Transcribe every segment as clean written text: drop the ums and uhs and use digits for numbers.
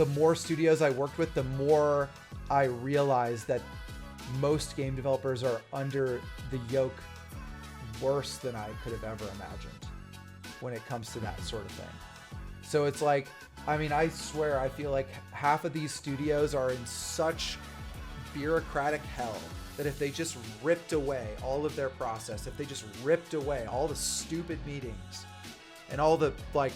the more studios I worked with, the more I realized that most game developers are under the yoke worse than I could have ever imagined when it comes to that sort of thing. So it's like, I mean, I swear, I feel like half of these studios are in such bureaucratic hell that if they just ripped away all of their process, if they just ripped away all the stupid meetings and all the like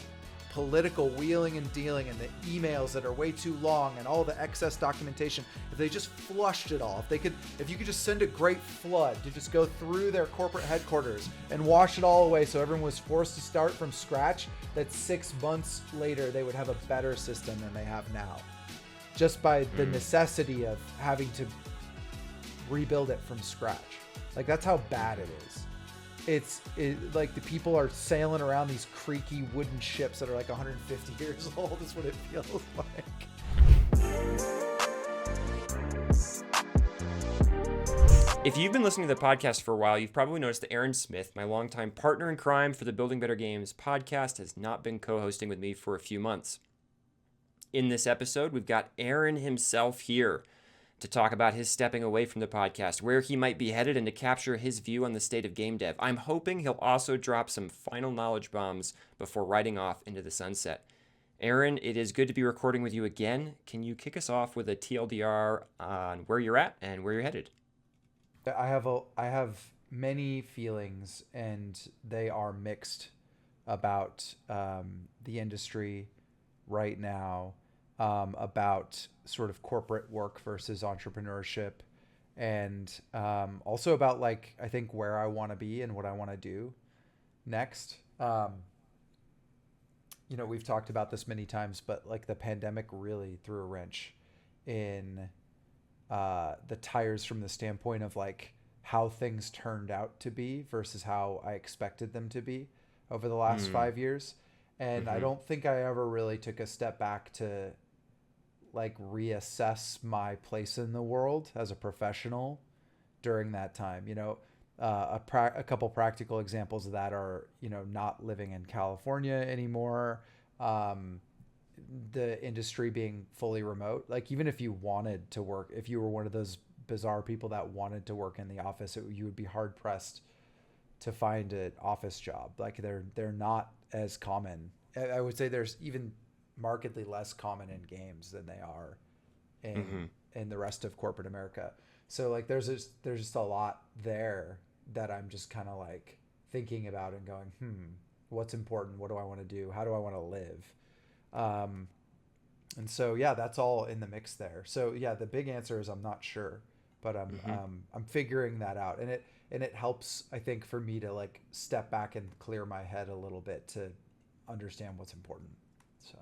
political wheeling and dealing and the emails that are way too long and all the excess documentation, if they just flushed it all, if you could just send a great flood to just go through their corporate headquarters and wash it all away so everyone was forced to start from scratch, that 6 months later they would have a better system than they have now, just by the necessity of having to rebuild it from scratch. Like, that's how bad it is. It's like the people are sailing around these creaky wooden ships that are like 150 years old is what it feels like. If you've been listening to the podcast for a while, you've probably noticed that Aaron Smith, my longtime partner in crime for the Building Better Games podcast, has not been co-hosting with me for a few months. In this episode, we've got Aaron himself here to talk about his stepping away from the podcast, where he might be headed, and to capture his view on the state of game dev. I'm hoping he'll also drop some final knowledge bombs before riding off into the sunset. Aaron, it is good to be recording with you again. Can you kick us off with a TLDR on where you're at and where you're headed? I have many feelings, and they are mixed about the industry right now, about sort of corporate work versus entrepreneurship, and also about, like, I think where I want to be and what I want to do next. You know, we've talked about this many times, but like the pandemic really threw a wrench in the tires from the standpoint of like how things turned out to be versus how I expected them to be over the last 5 years. And I don't think I ever really took a step back to like reassess my place in the world as a professional during that time. You know, a couple practical examples of that are, you know, not living in California anymore, the industry being fully remote. Like, even if you wanted to work, if you were one of those bizarre people that wanted to work in the office, you would be hard pressed to find an office job. Like, they're not as common. I would say there's even markedly less common in games than they are in the rest of corporate America. So like there's just a lot there that I'm just kind of like thinking about and going, what's important? What do I want to do? How do I want to live? And so, yeah, that's all in the mix there. So yeah, the big answer is I'm not sure, but I'm figuring that out. And it helps, I think, for me to like step back and clear my head a little bit to understand what's important. So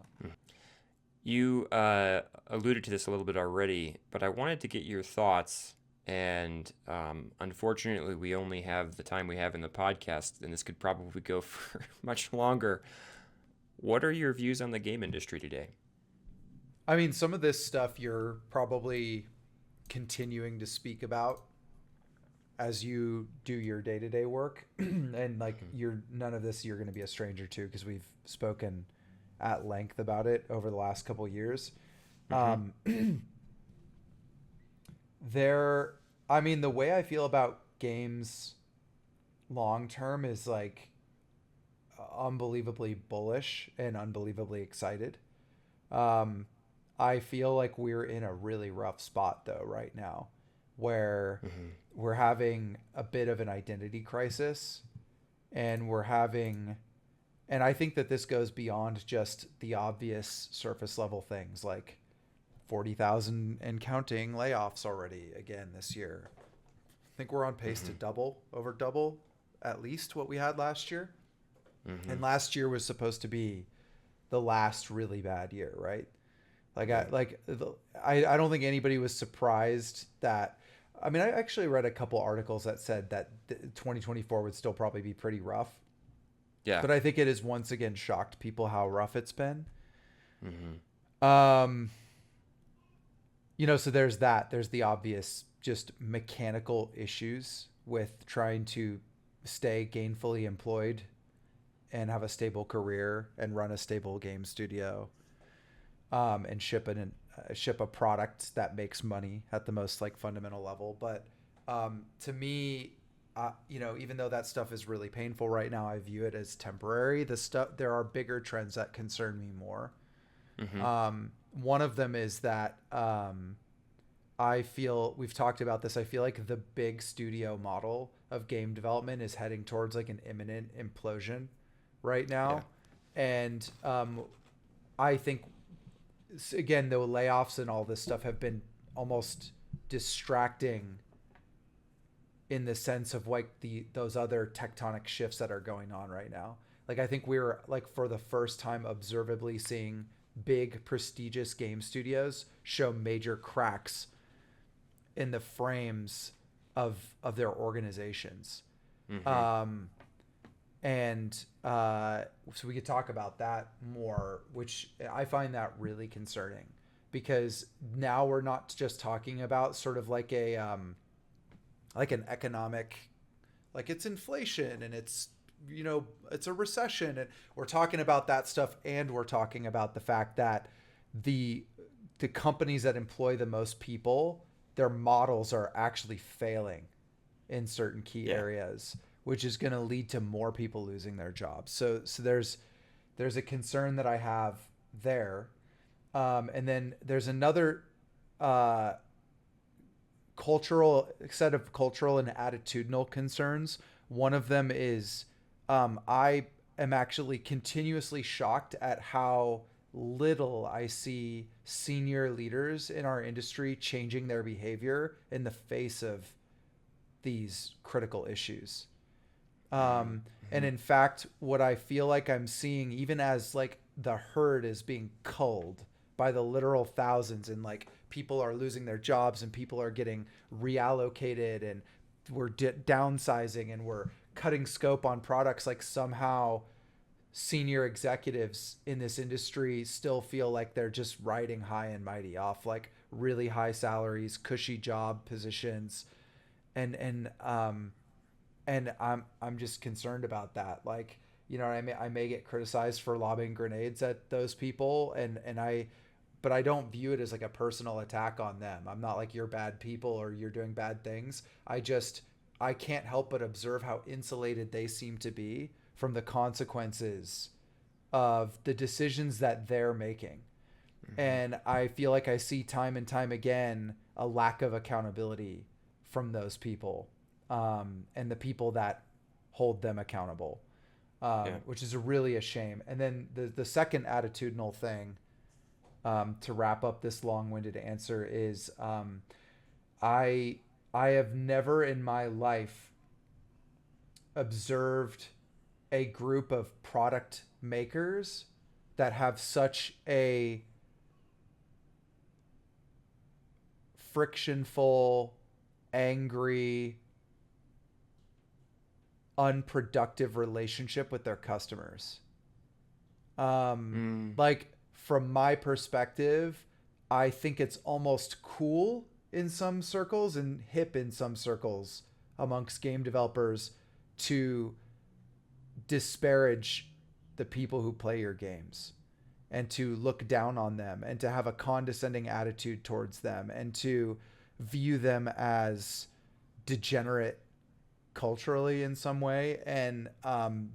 you alluded to this a little bit already, but I wanted to get your thoughts. And unfortunately, we only have the time we have in the podcast, and this could probably go for much longer. What are your views on the game industry today? I mean, some of this stuff you're probably continuing to speak about as you do your day-to-day work. And like none of this you're going to be a stranger to, because we've spoken at length about it over the last couple of years. I mean, the way I feel about games long term is like unbelievably bullish and unbelievably excited. I feel like we're in a really rough spot though right now, where we're having a bit of an identity crisis, and and I think that this goes beyond just the obvious surface level things like 40,000 and counting layoffs already again this year. I think we're on pace to over double at least what we had last year. And last year was supposed to be the last really bad year, right? Like I don't think anybody was surprised that. I mean, I actually read a couple articles that said that 2024 would still probably be pretty rough. Yeah. But I think it has once again shocked people how rough it's been. You know, so there's that. There's the obvious just mechanical issues with trying to stay gainfully employed and have a stable career and run a stable game studio. and ship a product that makes money at the most like fundamental level. But to me, even though that stuff is really painful right now, I view it as temporary. There are bigger trends that concern me more. One of them is that I feel, we've talked about this, I feel like the big studio model of game development is heading towards like an imminent implosion right now. Yeah. And I think, again, the layoffs and all this stuff have been almost distracting in the sense of like those other tectonic shifts that are going on right now. Like I think we're like for the first time observably seeing big prestigious game studios show major cracks in the frames of their organizations. So we could talk about that more, which I find that really concerning, because now we're not just talking about sort of like an economic, like it's inflation and it's, it's a recession, and we're talking about that stuff. And we're talking about the fact that the companies that employ the most people, their models are actually failing in certain key areas, which is going to lead to more people losing their jobs. So there's a concern that I have there. And then there's another set of cultural and attitudinal concerns. One of them is I am actually continuously shocked at how little I see senior leaders in our industry changing their behavior in the face of these critical issues. And in fact, what I feel like I'm seeing, even as like the herd is being culled by the literal thousands, and like people are losing their jobs and people are getting reallocated, and we're downsizing and we're cutting scope on products, like somehow senior executives in this industry still feel like they're just riding high and mighty off like really high salaries, cushy job positions. And I'm just concerned about that. Like, I may get criticized for lobbing grenades at those people, but I don't view it as like a personal attack on them. I'm not like, you're bad people or you're doing bad things. I can't help but observe how insulated they seem to be from the consequences of the decisions that they're making. And I feel like I see time and time again a lack of accountability from those people, and the people that hold them accountable, which is really a shame. And then the second attitudinal thing, to wrap up this long-winded answer, is I have never in my life observed a group of product makers that have such a frictionful, angry, unproductive relationship with their customers. Like from my perspective, I think it's almost cool in some circles and hip in some circles amongst game developers to disparage the people who play your games, and to look down on them, and to have a condescending attitude towards them, and to view them as degenerate culturally in some way. And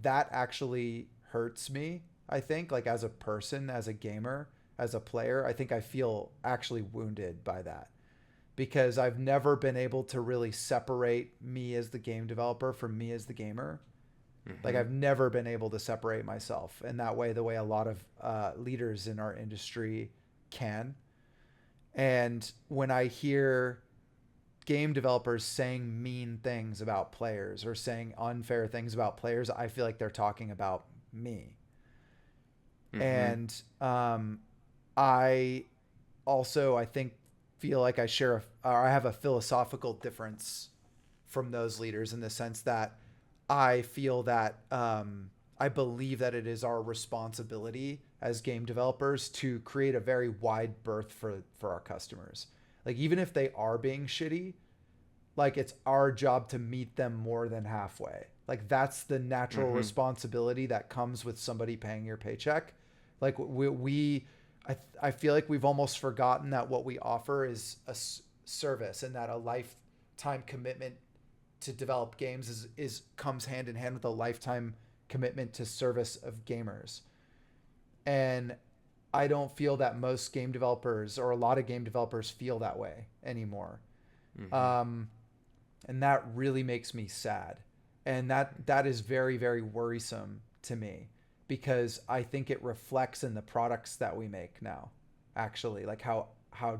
that actually hurts me, I think, like as a person, as a gamer, as a player. I think I feel actually wounded by that, because I've never been able to really separate me as the game developer from me as the gamer. Like I've never been able to separate myself in that way, the way a lot of leaders in our industry can. And when I hear game developers saying mean things about players or saying unfair things about players, I feel like they're talking about me. And I also, I think, feel like I have a philosophical difference from those leaders, in the sense that I feel that I believe that it is our responsibility as game developers to create a very wide berth for our customers. Like, even if they are being shitty, like it's our job to meet them more than halfway. Like that's the natural responsibility that comes with somebody paying your paycheck. Like I feel like we've almost forgotten that what we offer is a service, and that a lifetime commitment to develop games is comes hand in hand with a lifetime commitment to service of gamers. And I don't feel that most game developers or a lot of game developers feel that way anymore. Mm-hmm. And that really makes me sad. And that is very, very worrisome to me, because I think it reflects in the products that we make now, actually, like how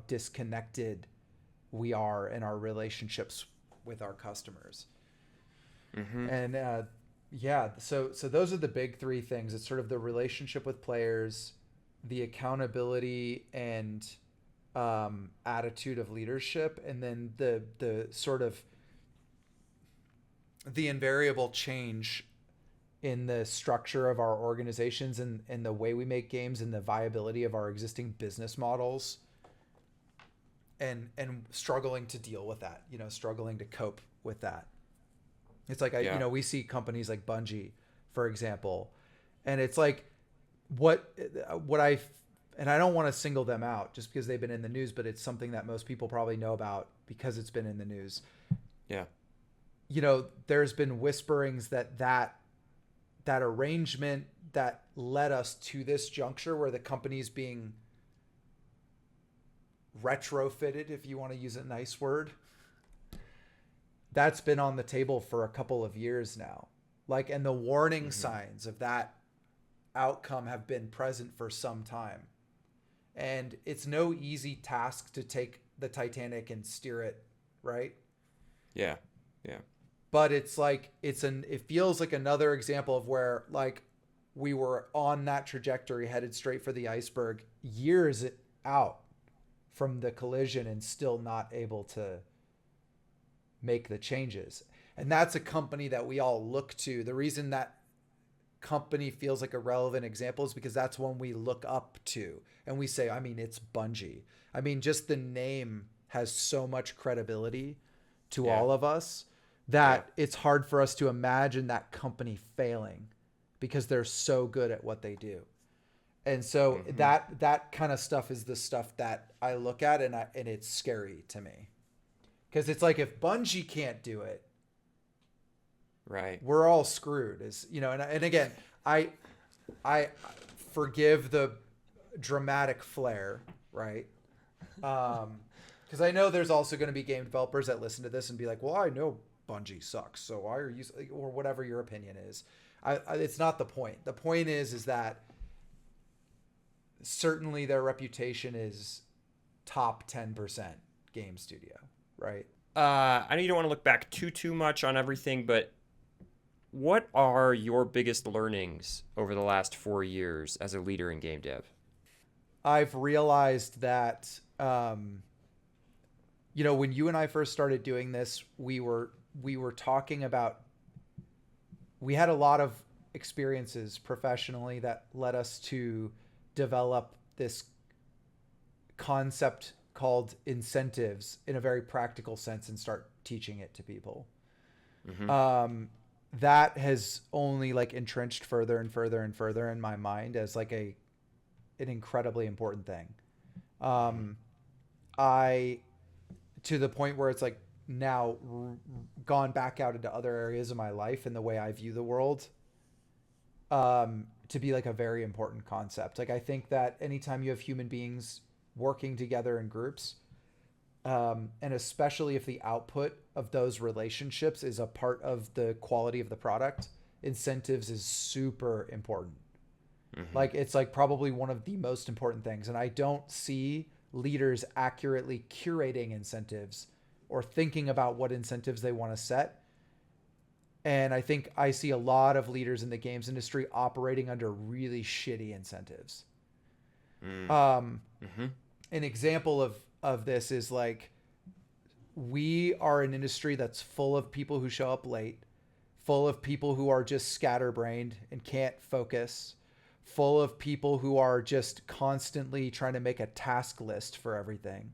disconnected we are in our relationships with our customers. Mm-hmm. And yeah, so those are the big three things. It's sort of the relationship with players, the accountability and attitude of leadership, and then the sort of the invariable change in the structure of our organizations and the way we make games and the viability of our existing business models, and struggling to deal with that, struggling to cope with that. It's like, we see companies like Bungie, for example, and it's like what and I don't want to single them out just because they've been in the news, but it's something that most people probably know about because it's been in the news. Yeah. There's been whisperings that arrangement that led us to this juncture where the company's being retrofitted, if you want to use a nice word, that's been on the table for a couple of years now. And the warning signs of that outcome have been present for some time. And it's no easy task to take the Titanic and steer it, right? Yeah. Yeah. But it's like it feels like another example of where we were on that trajectory headed straight for the iceberg years out from the collision and still not able to make the changes. And that's a company that we all look to. The reason that company feels like a relevant example is because that's one we look up to and we say, it's Bungie. Just the name has so much credibility to all of us that it's hard for us to imagine that company failing because they're so good at what they do. And so that kind of stuff is the stuff that I look at, and it's scary to me, because it's like, if Bungie can't do it, right, we're all screwed. And again, I forgive the dramatic flair, right? Because I know there's also going to be game developers that listen to this and be like, well, I know Bungie sucks, so why are you, or whatever your opinion is. It's not the point. The point is that certainly their reputation is top 10% game studio, right? I know you don't want to look back too much on everything, but what are your biggest learnings over the last 4 years as a leader in game dev? I've realized that, when you and I first started doing this, we were talking about, we had a lot of experiences professionally that led us to develop this concept called incentives in a very practical sense and start teaching it to people. That has only entrenched further and further and further in my mind as an incredibly important thing. To the point where it's now gone back out into other areas of my life and the way I view the world, to be a very important concept. I think that anytime you have human beings working together in groups, and especially if the output of those relationships is a part of the quality of the product, incentives is super important. It's probably one of the most important things. And I don't see leaders accurately curating incentives or thinking about what incentives they want to set. And I think I see a lot of leaders in the games industry operating under really shitty incentives. An example of this is we are an industry that's full of people who show up late, full of people who are just scatterbrained and can't focus, full of people who are just constantly trying to make a task list for everything,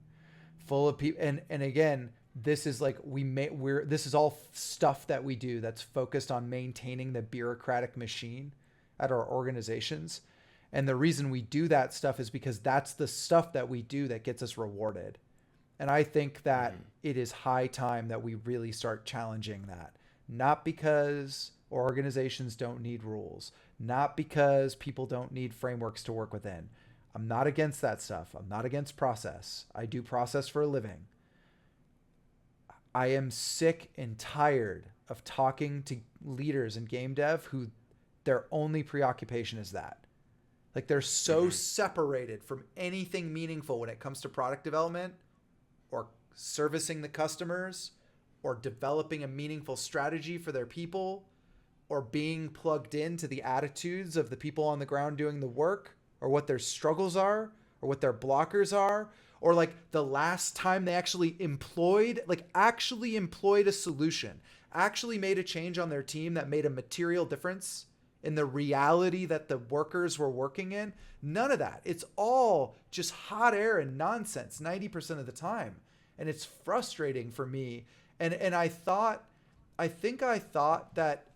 full of people. And again, this is this is all stuff that we do that's focused on maintaining the bureaucratic machine at our organizations. And the reason we do that stuff is because that's the stuff that we do that gets us rewarded. And I think that it is high time that we really start challenging that. Not because organizations don't need rules, not because people don't need frameworks to work within. I'm not against that stuff. I'm not against process. I do process for a living. I am sick and tired of talking to leaders in game dev who their only preoccupation is that. Like they're so separated from anything meaningful when it comes to product development or servicing the customers or developing a meaningful strategy for their people or being plugged into the attitudes of the people on the ground doing the work or what their struggles are or what their blockers are or like the last time they actually employed a solution, actually made a change on their team that made a material difference in the reality that the workers were working in. None of that. It's all just hot air and nonsense 90% of the time. And it's frustrating for me. And I think I thought that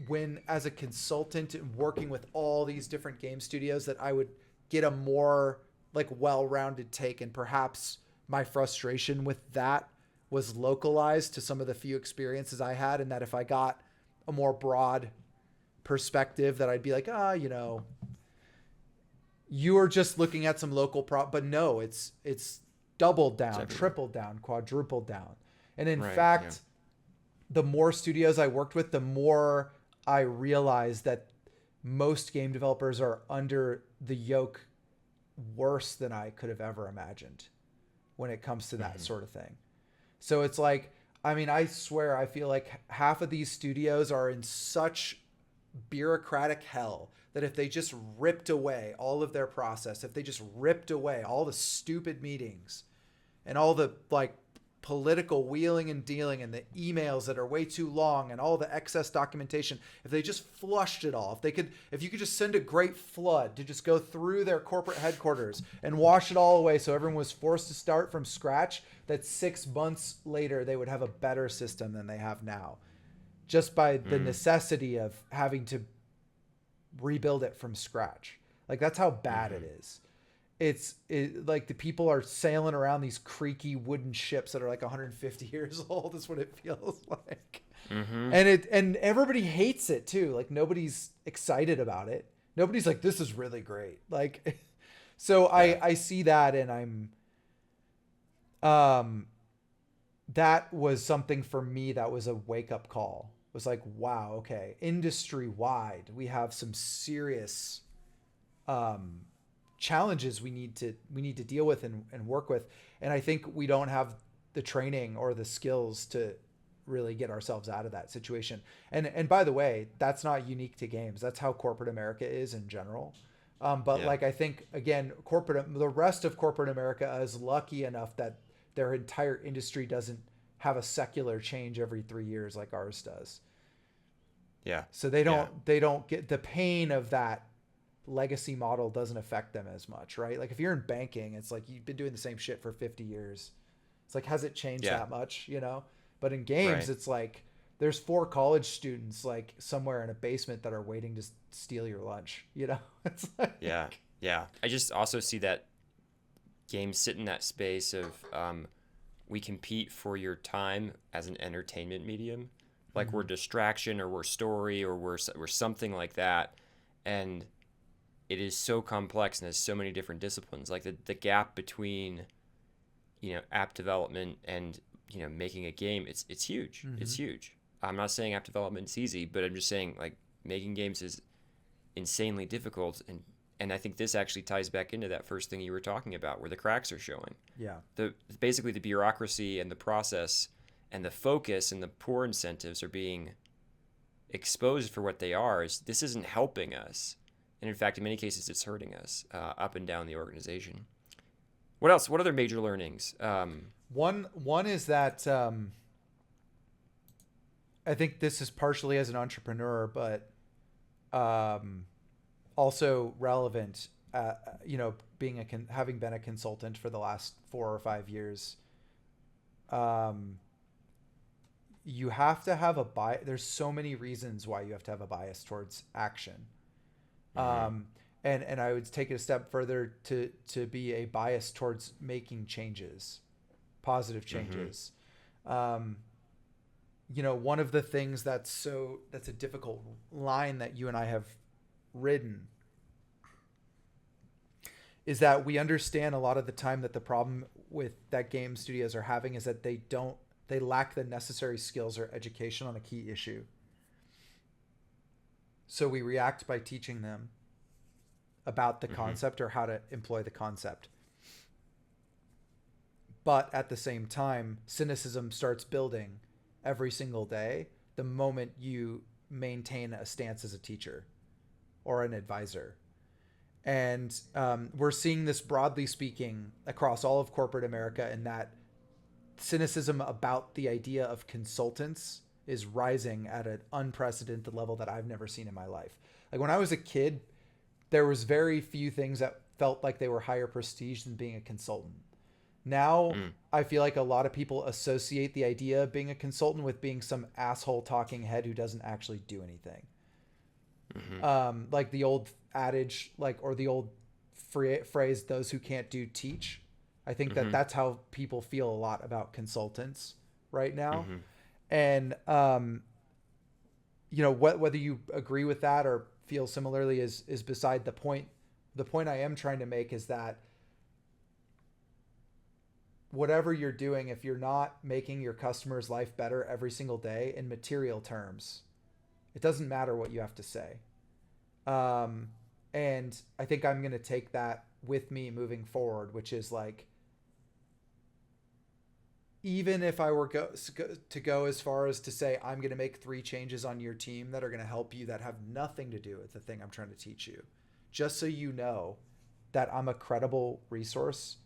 when as a consultant and working with all these different game studios that I would get a more like well-rounded take, and perhaps my frustration with that was localized to some of the few experiences I had, and that if I got a more broad perspective that I'd be like, you are just looking at some local but no, it's doubled down, tripled down, quadrupled down. And in fact, the more studios I worked with, the more I realized that most game developers are under the yoke worse than I could have ever imagined when it comes to that sort of thing. So it's like, I mean, I swear, I feel like half of these studios are in such bureaucratic hell that if they just ripped away all of their process, if they just ripped away all the stupid meetings and all the like political wheeling and dealing and the emails that are way too long and all the excess documentation, if they just flushed it all, if you could just send a great flood to just go through their corporate headquarters and wash it all away so everyone was forced to start from scratch, that 6 months later they would have a better system than they have now, just by the necessity of having to rebuild it from scratch. Like that's how bad it is. It's like the people are sailing around these creaky wooden ships that are like 150 years old is what it feels like. And everybody hates it too. Like nobody's excited about it. Nobody's like, this is really great. Like, so I see that, and that was something for me that was a wake up call. It was like, wow, okay, industry wide, we have some serious challenges we need to deal with and work with. And I think we don't have the training or the skills to really get ourselves out of that situation. And by the way, that's not unique to games. That's how corporate America is in general. Like, I think again, the rest of corporate America is lucky enough that their entire industry doesn't have a secular change every 3 years like ours does. Yeah. So they don't get the pain of that. Legacy model doesn't affect them as much, right? Like if you're in banking, it's like you've been doing the same shit for 50 years. It's like, has it changed that much, you know? But in games, it's like there's 4 college students like somewhere in a basement that are waiting to steal your lunch, you know? It's like, yeah. I just also see that games sit in that space of we compete for your time as an entertainment medium. Like we're distraction or we're story or we're something like that. And it is so complex and has so many different disciplines. Like the gap between, app development and, making a game, it's huge. It's huge. I'm not saying app development is easy, but I'm just saying like making games is insanely difficult. And I think this actually ties back into that first thing you were talking about where the cracks are showing. Yeah. Basically the bureaucracy and the process and the focus and the poor incentives are being exposed for what they are. This isn't helping us. And in fact, in many cases, it's hurting us up and down the organization. What else? What other major learnings? One is that I think this is partially as an entrepreneur, but also relevant. Having been a consultant for the last 4 or 5 years, you have to have a bias. There's so many reasons why you have to have a bias towards action. And I would take it a step further to be a bias towards making changes, positive changes. You know, one of the things that's a difficult line that you and I have ridden is that we understand a lot of the time that the problem with that game studios are having is that they lack the necessary skills or education on a key issue. So we react by teaching them about the concept or how to employ the concept. But at the same time, cynicism starts building every single day the moment you maintain a stance as a teacher or an advisor. And we're seeing this broadly speaking across all of corporate America, in that cynicism about the idea of consultants is rising at an unprecedented level that I've never seen in my life. Like when I was a kid, there was very few things that felt like they were higher prestige than being a consultant. Now, I feel like a lot of people associate the idea of being a consultant with being some asshole talking head who doesn't actually do anything. Like the old adage, like, or the old phrase, those who can't do teach. I think that that's how people feel a lot about consultants right now. And, you know, whether you agree with that or feel similarly is beside the point. The point I am trying to make is that whatever you're doing, if you're not making your customer's life better every single day in material terms, it doesn't matter what you have to say. And I think I'm going to take that with me moving forward, which is like, even if I were to go as far as to say, I'm going to make 3 changes on your team that are going to help you that have nothing to do with the thing I'm trying to teach you, just so you know that I'm a credible resource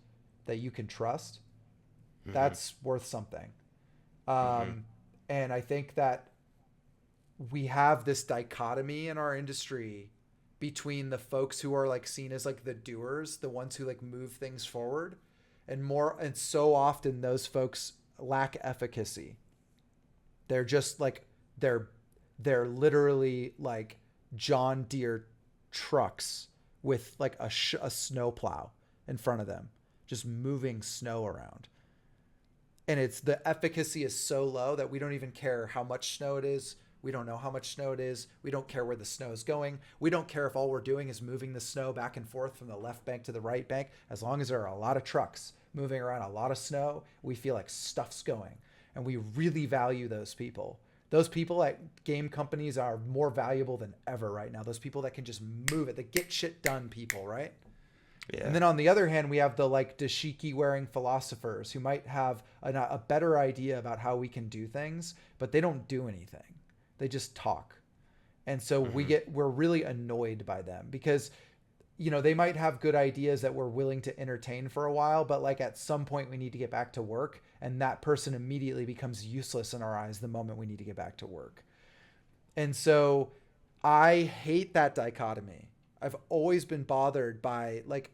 that you can trust, that's worth something. And I think that we have this dichotomy in our industry between the folks who are like seen as like the doers, the ones who like move things forward, and so often those folks lack efficacy. They're just like, they're literally like John Deere trucks with like a snow plow in front of them, just moving snow around. And the efficacy is so low that we don't even care how much snow it is. We don't know how much snow it is. We don't care where the snow is going. We don't care if all we're doing is moving the snow back and forth from the left bank to the right bank. As long as there are a lot of trucks moving around a lot of snow, we feel like stuff's going. And we really value those people. Those people at game companies are more valuable than ever right now. Those people that can just move it, the get shit done people, right? Yeah. And then on the other hand, we have the like dashiki wearing philosophers who might have a better idea about how we can do things, but they don't do anything. They just talk. And so we're really annoyed by them because, you know, they might have good ideas that we're willing to entertain for a while, but like at some point we need to get back to work, and that person immediately becomes useless in our eyes the moment we need to get back to work. And so I hate that dichotomy. I've always been bothered by like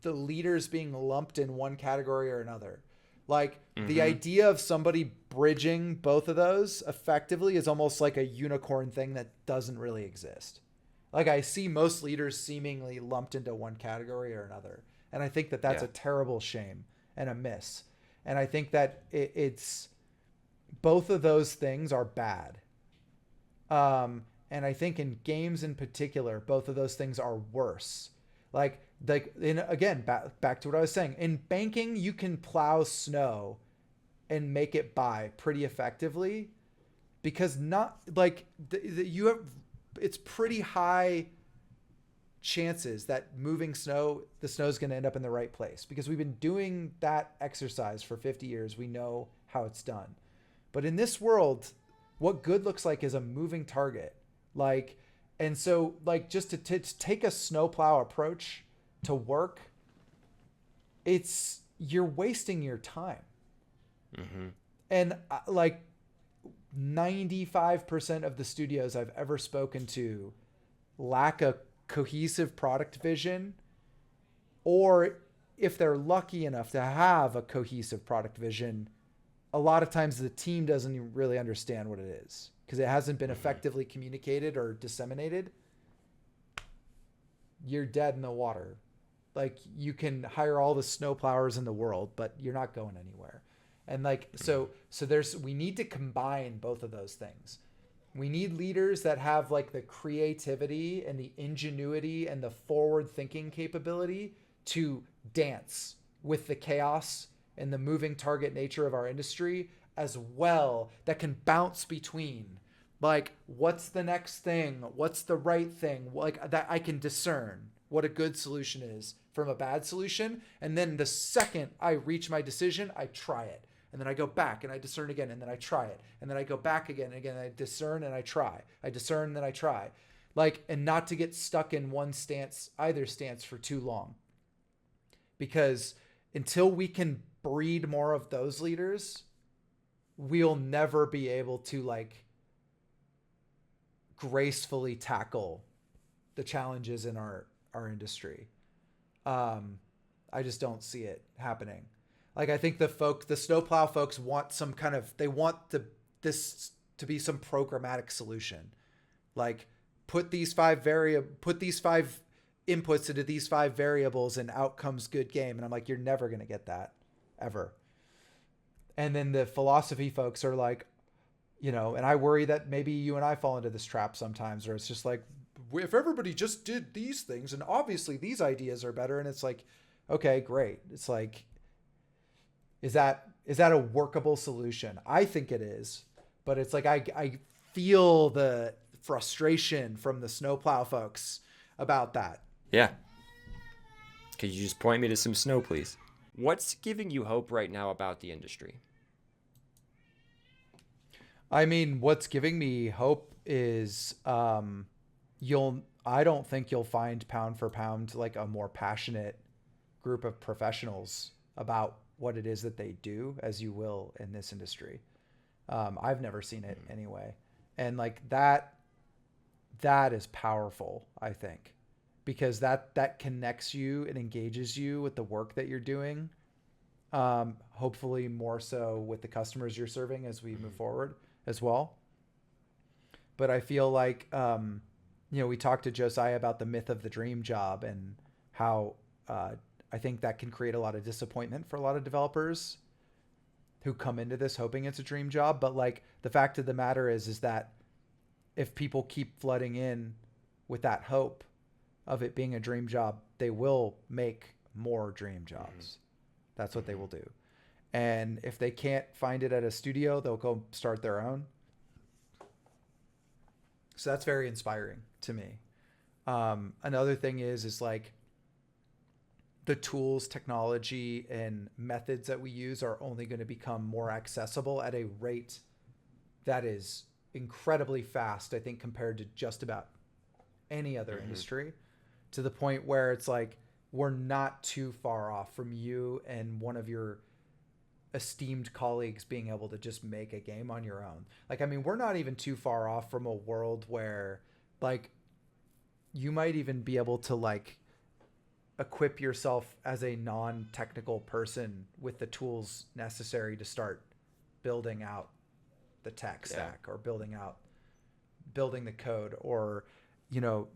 the leaders being lumped in one category or another. Like the idea of somebody bridging both of those effectively is almost like a unicorn thing that doesn't really exist. Like I see most leaders seemingly lumped into one category or another. And I think that that's a terrible shame and a miss. And I think that it's both of those things are bad. And I think in games in particular, both of those things are worse. Like again, back to what I was saying. In banking, you can plow snow and make it by pretty effectively because it's pretty high chances that moving snow, the snow is going to end up in the right place because we've been doing that exercise for 50 years. We know how it's done. But in this world, what good looks like is a moving target. And so just to take a snowplow approach to work, you're wasting your time. And 95% of the studios I've ever spoken to lack a cohesive product vision, or if they're lucky enough to have a cohesive product vision, a lot of times the team doesn't even really understand what it is because it hasn't been effectively communicated or disseminated. you're dead in the water. Like you can hire all the snowplowers in the world, but you're not going anywhere. And like so there's we need to combine both of those things. We need leaders that have like the creativity and the ingenuity and the forward thinking capability to dance with the chaos and the moving target nature of our industry as well, that can bounce between like what's the next thing, what's the right thing, like that I can discern what a good solution is from a bad solution, and then the second I reach my decision, I try it, and then I go back and I discern again, and then I try it, and then I go back again and again, and I discern and I try, I discern and then I try, like, and not to get stuck in one stance, either stance, for too long, because until we can breed more of those leaders, we'll never be able to like gracefully tackle the challenges in our industry. I just don't see it happening. Like I think the snowplow folks want some kind of, they want this to be some programmatic solution. Like put these five inputs into these five variables and out comes good game. And I'm like, you're never going to get that ever. And then the philosophy folks are like, you know, and I worry that maybe you and I fall into this trap sometimes, where it's just like, if everybody just did these things and obviously these ideas are better. And it's like, okay, great. It's like, is that a workable solution? I think it is, but it's like, I feel the frustration from the snowplow folks about that. Yeah. Could you just point me to some snow, please? What's giving you hope right now about the industry? I mean, what's giving me hope is I don't think you'll find pound for pound like a more passionate group of professionals about what it is that they do as you will in this industry. I've never seen it anyway. And like that is powerful, I think, because that connects you and engages you with the work that you're doing. Hopefully more so with the customers you're serving as we move forward as well. But I feel like, we talked to Josiah about the myth of the dream job and how I think that can create a lot of disappointment for a lot of developers who come into this hoping it's a dream job. But like the fact of the matter is that if people keep flooding in with that hope of it being a dream job, they will make more dream jobs. That's what they will do. And if they can't find it at a studio, they'll go start their own. So that's very inspiring to me. Another thing is like the tools, technology, and methods that we use are only going to become more accessible at a rate that is incredibly fast, I think, compared to just about any other industry, to the point where it's like we're not too far off from you and one of your esteemed colleagues being able to just make a game on your own. Like, I mean, we're not even too far off from a world where like you might even be able to like equip yourself as a non-technical person with the tools necessary to start building out the tech stack or building the code or,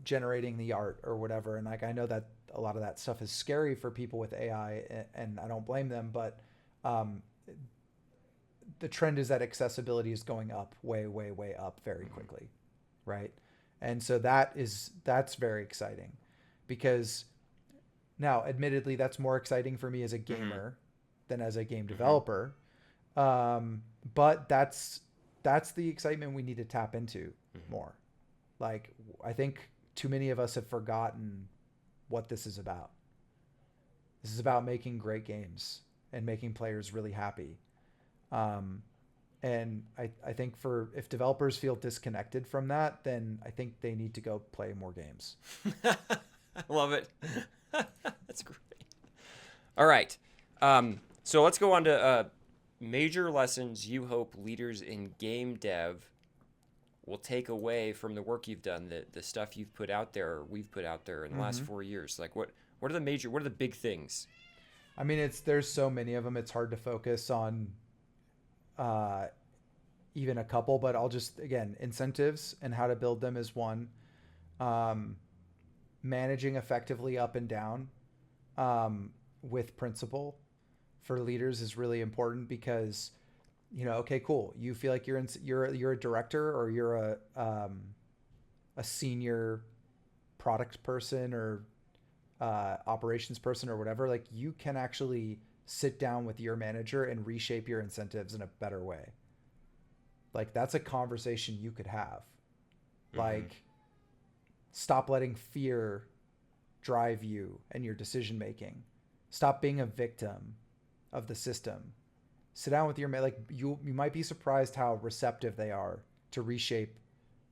generating the art or whatever. And like, I know that a lot of that stuff is scary for people with AI and I don't blame them, but the trend is that accessibility is going up way, way, way up very quickly. Right. And so that's very exciting, because now admittedly that's more exciting for me as a gamer than as a game developer. But that's the excitement we need to tap into more. Like, I think too many of us have forgotten what this is about. This is about making great games and making players really happy. And I think if developers feel disconnected from that, then I think they need to go play more games. I love it. That's great. All right. So let's go on to major lessons you hope leaders in game dev will take away from the work you've done, the stuff you've put out there, or we've put out there in the last 4 years. Like what are the big things? I mean, there's so many of them. It's hard to focus on even a couple, but I'll just, again, incentives and how to build them is one. managing effectively up and down with principle for leaders is really important because, okay, cool. You feel like you're a director or you're a senior product person or operations person or whatever. Like you can actually sit down with your manager and reshape your incentives in a better way. Like that's a conversation you could have. Mm-hmm. Like stop letting fear drive you and your decision making. Stop being a victim of the system. Sit down with your like you might be surprised how receptive they are to reshape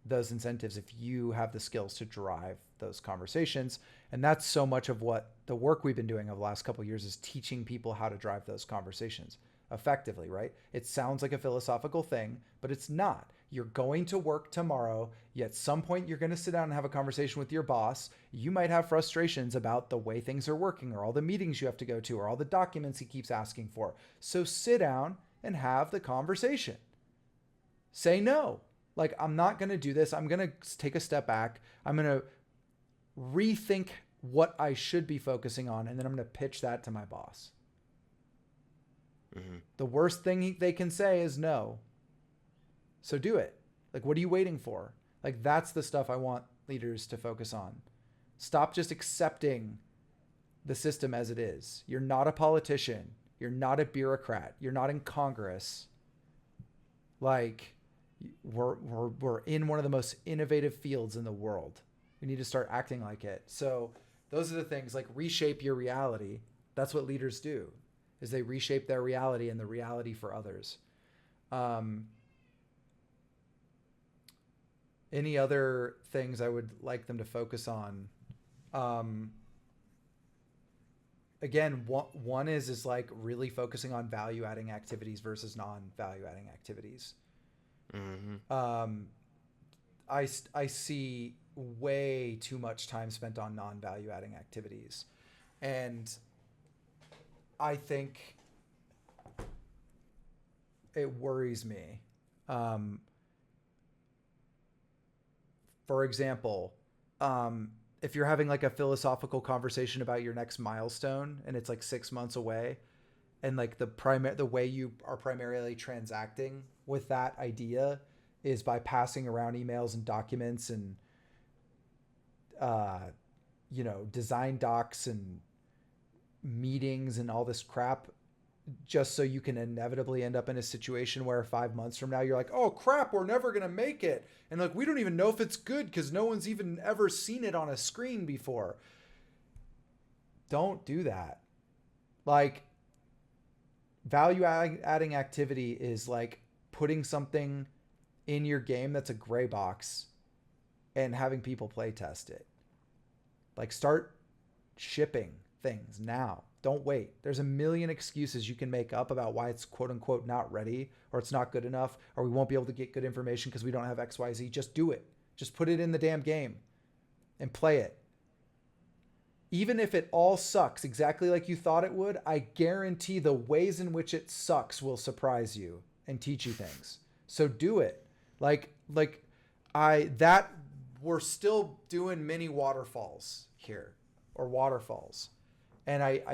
those incentives if you have the skills to drive those conversations. And that's so much of what the work we've been doing over the last couple of years is teaching people how to drive those conversations effectively, right? It sounds like a philosophical thing, but it's not. You're going to work tomorrow. Yet at some point you're going to sit down and have a conversation with your boss. You might have frustrations about the way things are working or all the meetings you have to go to or all the documents he keeps asking for. So sit down and have the conversation. Say no. Like, I'm not going to do this. I'm going to take a step back. I'm going to rethink what I should be focusing on, and then I'm going to pitch that to my boss. Mm-hmm. The worst thing they can say is no. So do it. Like, what are you waiting for? Like, that's the stuff I want leaders to focus on. Stop just accepting the system as it is. You're not a politician. You're not a bureaucrat. You're not in Congress. Like, we're in one of the most innovative fields in the world. We need to start acting like it. So those are the things, like reshape your reality. That's what leaders do, is they reshape their reality and the reality for others. Any other things I would like them to focus on? Again, one is like really focusing on value adding activities versus non-value adding activities. Mm-hmm. I see way too much time spent on non-value adding activities. And I think it worries me. For example, if you're having like a philosophical conversation about your next milestone and it's like 6 months away, and like the way you are primarily transacting with that idea is by passing around emails and documents and design docs and meetings and all this crap, just so you can inevitably end up in a situation where 5 months from now you're like, oh crap, we're never gonna make it, and like we don't even know if it's good because no one's even ever seen it on a screen before. Don't do that. Like, value adding activity is like putting something in your game that's a gray box and having people play test it. Like, start shipping things now. Don't wait. There's a million excuses you can make up about why it's quote unquote not ready, or it's not good enough, or we won't be able to get good information because we don't have XYZ. Just do it. Just put it in the damn game and play it. Even if it all sucks exactly like you thought it would, I guarantee the ways in which it sucks will surprise you and teach you things. So do it. We're still doing mini waterfalls here, or waterfalls. And it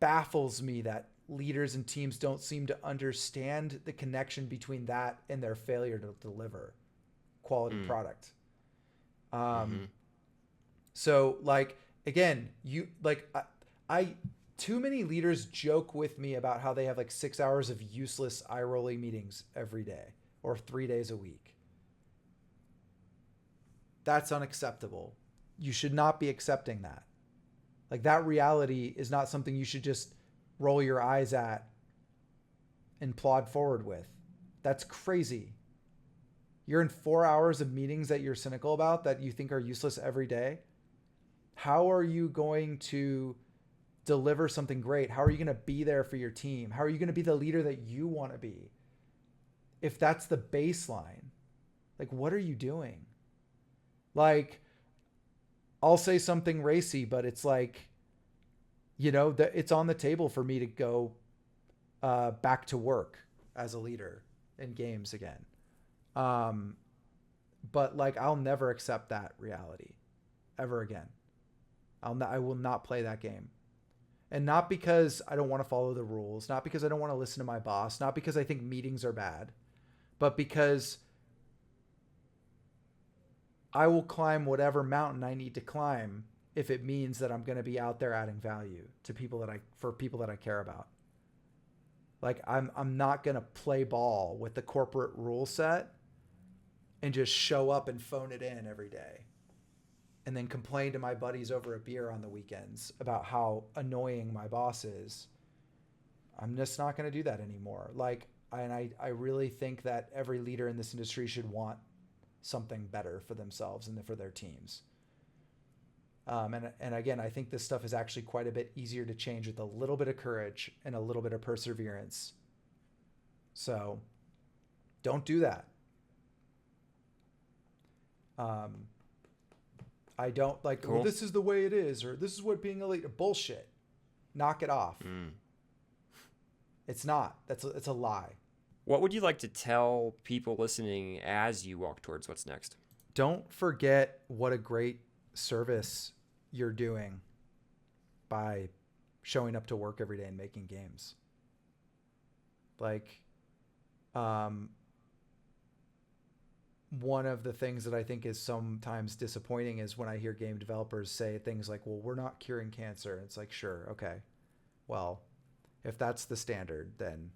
baffles me that leaders and teams don't seem to understand the connection between that and their failure to deliver quality product. So like, again, too many leaders joke with me about how they have like 6 hours of useless eye-rolling meetings every day or 3 days a week. That's unacceptable. You should not be accepting that. Like, that reality is not something you should just roll your eyes at and plod forward with. That's crazy. You're in 4 hours of meetings that you're cynical about that you think are useless every day. How are you going to deliver something great? How are you going to be there for your team? How are you going to be the leader that you want to be? If that's the baseline, like, what are you doing? Like, I'll say something racy, but it's like, it's on the table for me to go back to work as a leader in games again. but like I'll never accept that reality ever again. I will not play that game. And not because I don't want to follow the rules, not because I don't want to listen to my boss, not because I think meetings are bad, but because I will climb whatever mountain I need to climb if it means that I'm going to be out there adding value to people that I care about. Like I'm not going to play ball with the corporate rule set and just show up and phone it in every day and then complain to my buddies over a beer on the weekends about how annoying my boss is. I'm just not going to do that anymore. Like, I really think that every leader in this industry should want something better for themselves and for their teams. And again, I think this stuff is actually quite a bit easier to change with a little bit of courage and a little bit of perseverance. So don't do that. I don't like, cool. well, this is the way it is, or this is what being a leader. Bullshit. Knock it off. It's not. It's a lie. What would you like to tell people listening as you walk towards what's next? Don't forget what a great service you're doing by showing up to work every day and making games. Like, one of the things that I think is sometimes disappointing is when I hear game developers say things like, well, we're not curing cancer. It's like, sure. Okay. Well, if that's the standard, then,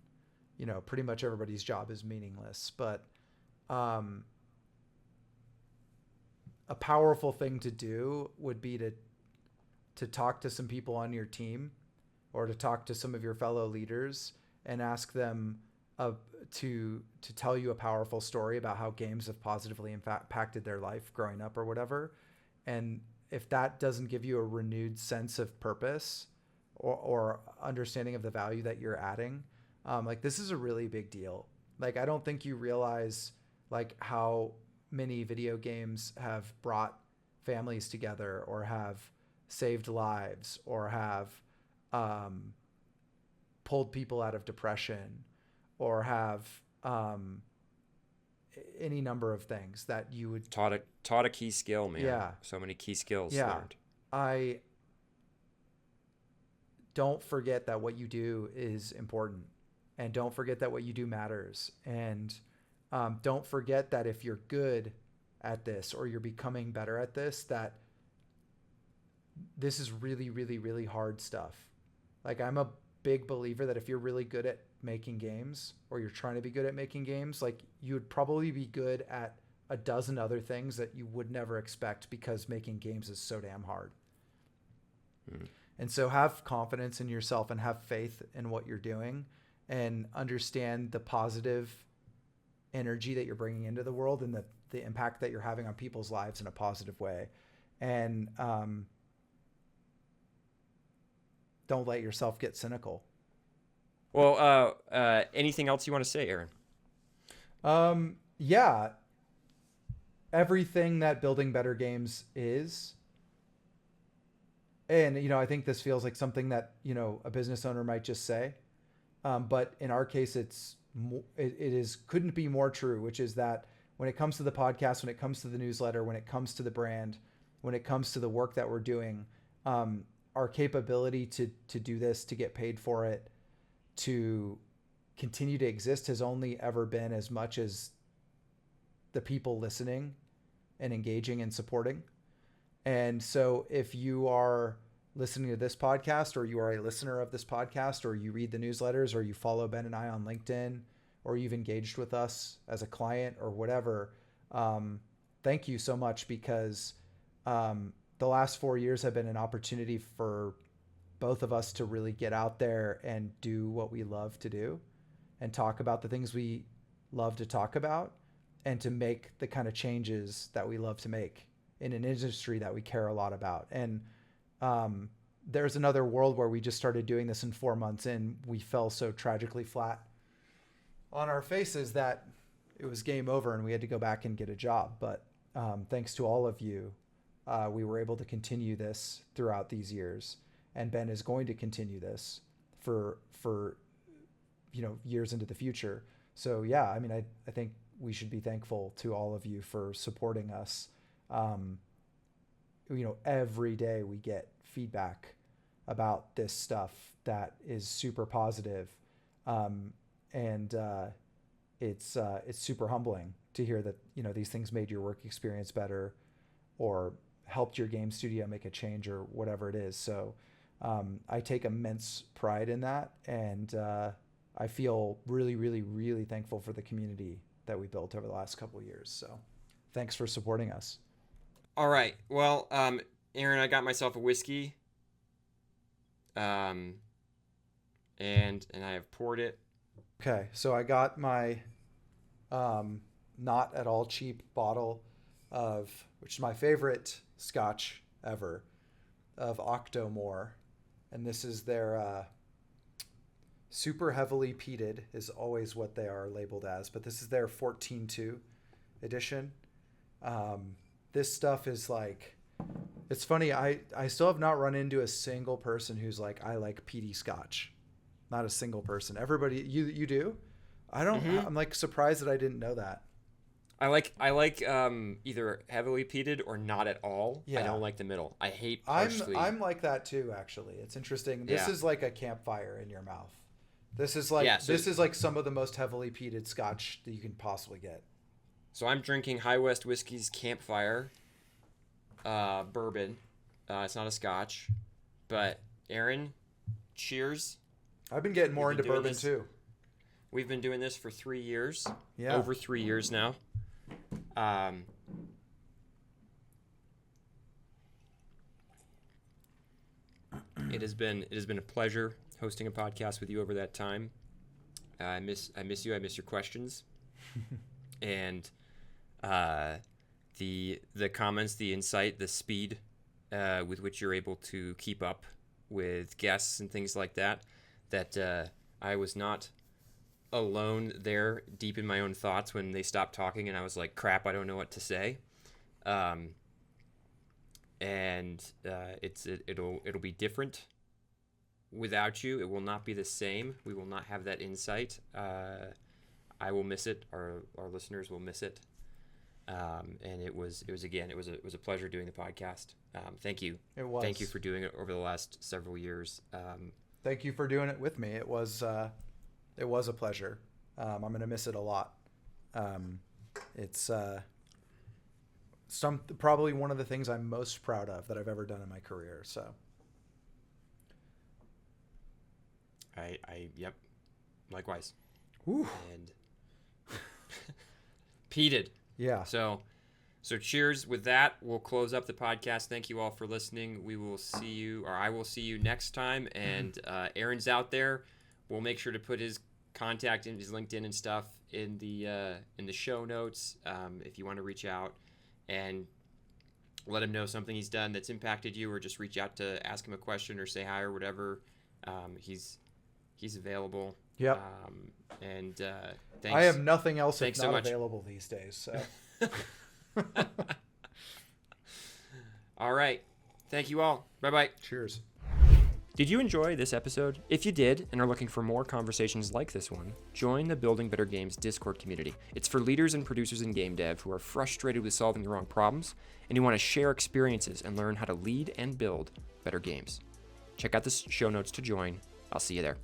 you know, pretty much everybody's job is meaningless. But, a powerful thing to do would be to talk to some people on your team or to talk to some of your fellow leaders and ask them to tell you a powerful story about how games have positively impacted their life growing up or whatever. And if that doesn't give you a renewed sense of purpose or understanding of the value that you're adding, like, this is a really big deal. Like, I don't think you realize like how many video games have brought families together or have saved lives or have pulled people out of depression or have any number of things that you would taught a key skill, man. Yeah. So many key skills Yeah. learned. Don't forget that what you do is important, and don't forget that what you do matters. And don't forget that if you're good at this or you're becoming better at this, that this is really, really, really hard stuff. Like, I'm a big believer that if you're really good at making games or you're trying to be good at making games, like, you would probably be good at a dozen other things that you would never expect because making games is so damn hard. And so have confidence in yourself and have faith in what you're doing and understand the positive energy that you're bringing into the world and the impact that you're having on people's lives in a positive way. And don't let yourself get cynical. Well, anything else you want to say, Aaron? Yeah. Everything that building better games is. And, you know, I think this feels like something that, you know, a business owner might just say. But in our case, couldn't be more true, which is that when it comes to the podcast, when it comes to the newsletter, when it comes to the brand, when it comes to the work that we're doing, our capability to do this, to get paid for it, to continue to exist has only ever been as much as the people listening and engaging and supporting. And so if you are listening to this podcast, or you are a listener of this podcast, or you read the newsletters, or you follow Ben and I on LinkedIn, or you've engaged with us as a client or whatever, thank you so much, because the last 4 years have been an opportunity for both of us to really get out there and do what we love to do and talk about the things we love to talk about and to make the kind of changes that we love to make in an industry that we care a lot about. And there's another world where we just started doing this, and 4 months in, we fell so tragically flat on our faces that it was game over and we had to go back and get a job. But thanks to all of you, we were able to continue this throughout these years. And Ben is going to continue this for you know, years into the future. So yeah, I mean, I think we should be thankful to all of you for supporting us. Every day we get feedback about this stuff that is super positive. And it's super humbling to hear that, these things made your work experience better or helped your game studio make a change or whatever it is. So I take immense pride in that. And I feel really, really, really thankful for the community that we built over the last couple of years. So thanks for supporting us. All right. Well, Aaron, I got myself a whiskey. And I have poured it. Okay, so I got my not at all cheap bottle of, which is my favorite scotch ever, of Octomore. And this is their super heavily peated is always what they are labeled as, but this is their 14.2 edition. This stuff is like, it's funny, I still have not run into a single person who's like, I like peaty scotch. Not a single person. Everybody, you do? I don't. Mm-hmm. I'm like surprised that I didn't know that. I like either heavily peated or not at all. Yeah. I don't like the middle. I hate harshly. I'm like that too. Actually, it's interesting. This is like a campfire in your mouth. This is like this is like some of the most heavily peated scotch that you can possibly get. So I'm drinking High West Whiskey's Campfire bourbon. It's not a scotch, but Aaron, cheers. I've been getting more into bourbon too. We've been doing this for 3 years. Yeah. Over 3 years now. It has been a pleasure hosting a podcast with you over that time. I miss you. I miss your questions. And the comments, the insight, the speed with which you're able to keep up with guests and things like that. That I was not alone there deep in my own thoughts when they stopped talking and I was like, crap, I don't know what to say. It'll be different without you. It will not be the same. We will not have that insight. I will miss it. Our listeners will miss it. And it was a pleasure doing the podcast. Thank you. It was. Thank you for doing it over the last several years. Thank you for doing it with me. It was a pleasure. I'm going to miss it a lot. It's probably one of the things I'm most proud of that I've ever done in my career. So yep. Likewise. Whew. And peated. Yeah. So cheers with that. We'll close up the podcast. Thank you all for listening. We will see you, or I will see you next time. And Aaron's out there. We'll make sure to put his contact and his LinkedIn and stuff in the show notes if you want to reach out and let him know something he's done that's impacted you, or just reach out to ask him a question or say hi or whatever. He's available. Yep. Thanks. I have nothing else Thanks that's so not much. available these days. So. All right. Thank you all. Bye-bye. Cheers. Did you enjoy this episode? If you did and are looking for more conversations like this one, join the Building Better Games Discord community. It's for leaders and producers in game dev who are frustrated with solving the wrong problems and who want to share experiences and learn how to lead and build better games. Check out the show notes to join. I'll see you there.